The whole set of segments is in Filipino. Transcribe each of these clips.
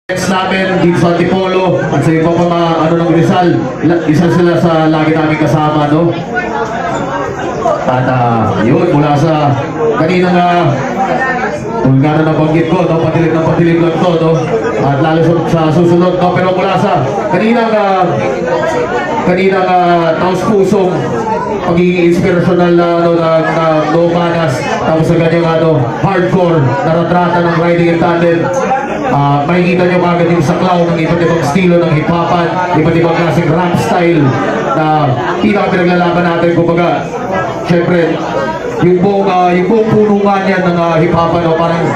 Next namin dito sa Antipolo at sa iba pa mga ng Rizal, isa sila sa lagi namin kasama, no? At yun, mula sa kanina kung gano'n nabanggit ko, no? Patilig lang to, no? At lalo sa susunod, no? Pero mula sa kanina taos-pusong pagiging inspirational na manas, tapos sa ganyang hardcore na ratrata ng riding in tandem. Makikita nyo kagad yung saklaw ng iba't ibang estilo ng hip-hopan, iba't ibang klaseng rap style na pinaka-pinaglalaban natin. Kumbaga, syempre, yung buong punungan yan ng hip-hopan, parang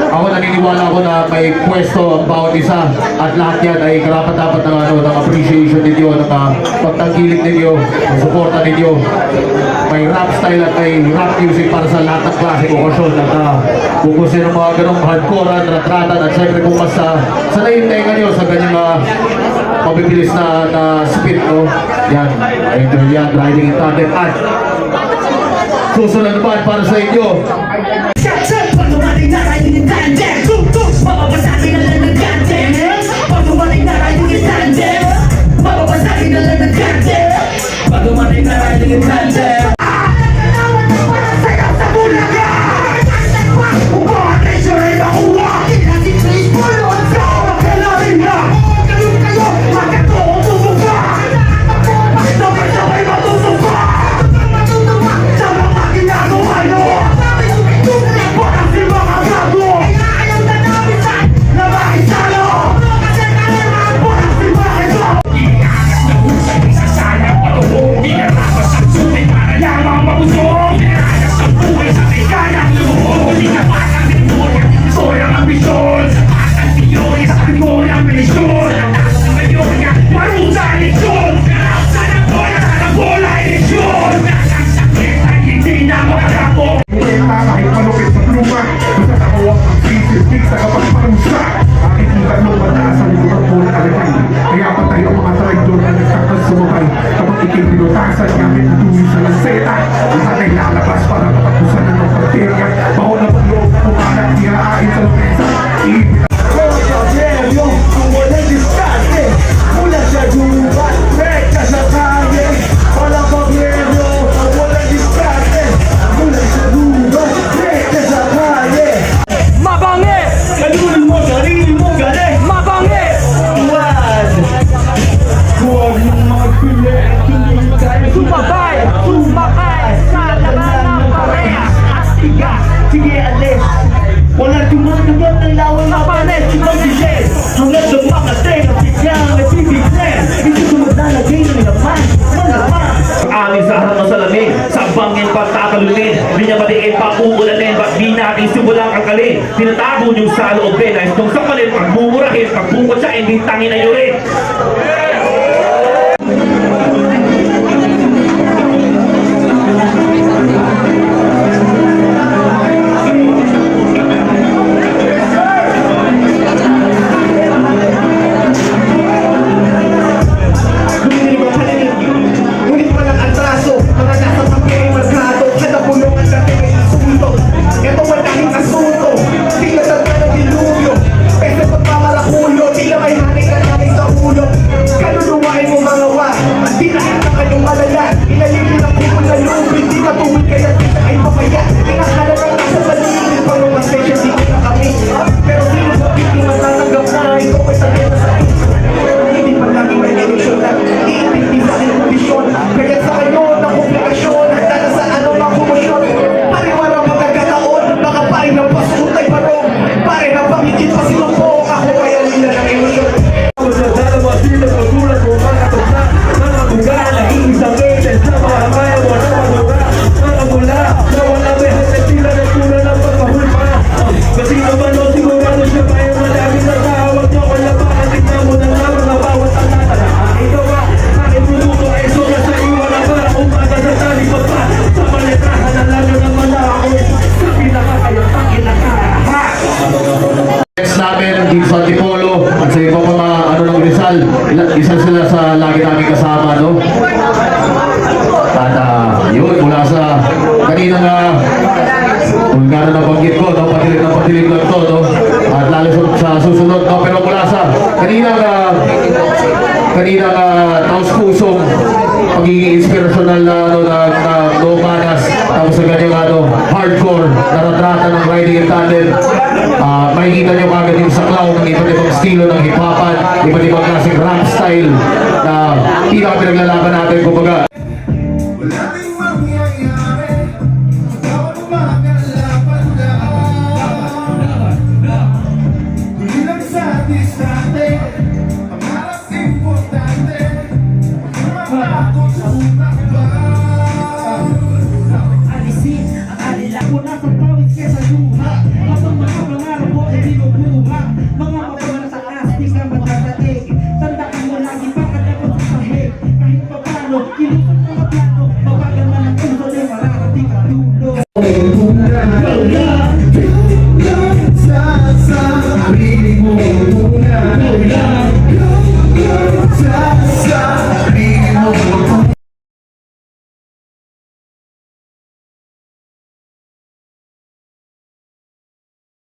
ako naniniwala ko na may pwesto ang bawat isa at lahat yan ay karapat-dapat ng appreciation ninyo, ng pagtangkilik ninyo, ng suporta ninyo. May rap style at may rap music para sa lahat ng klaseng okasyon at kung gusto ng mga ganong hardcore, ratratan at syempre kung mas sanayin tenga nyo sa ganyang mabibilis na speed, no? Yan, enjoy yan, riding in tandem at susunod naman para sa inyo. Tinatago nyo sa loob din ay itong sakalin, pagmumurahin, pagbukot siya, hindi tangin na yurin. Dito sa Antipolo at sa iba pa mga ng Rizal, isa sila sa lagi namin kasama, no? At yun, mula sa kanina kung gano'n nabanggit ko, no? Patilig lang to, no? At lalo sa susunod, no? Pero mula sa Kanina taos-pusong pagiging inspirational na no manas, tapos sa ganyang hardcore na retrata ng riding in tandem. Makikita nyo kagad yung saklaw ng iba't ibang estilo ng hip-hopan, iba't ibang klaseng rap style na pinaka-pinaglalaban natin, kumbaga. Wala rin mangyayari bawat magalapan lang. Huli lang sa diskarte, pangarap importante, matakot sa takban. Alisin ang alila ko na sa pawis kesa luha. Habang mga pangarap mo ay binubuha. Mga mapagmataas, di ka matataig. Tandaan mo lagi bakit ako sa sahig. Kahit pa paano, kinutot mga plano. Mabagal man ang puso ay mararating ang dulo. Sa sarili mo muna.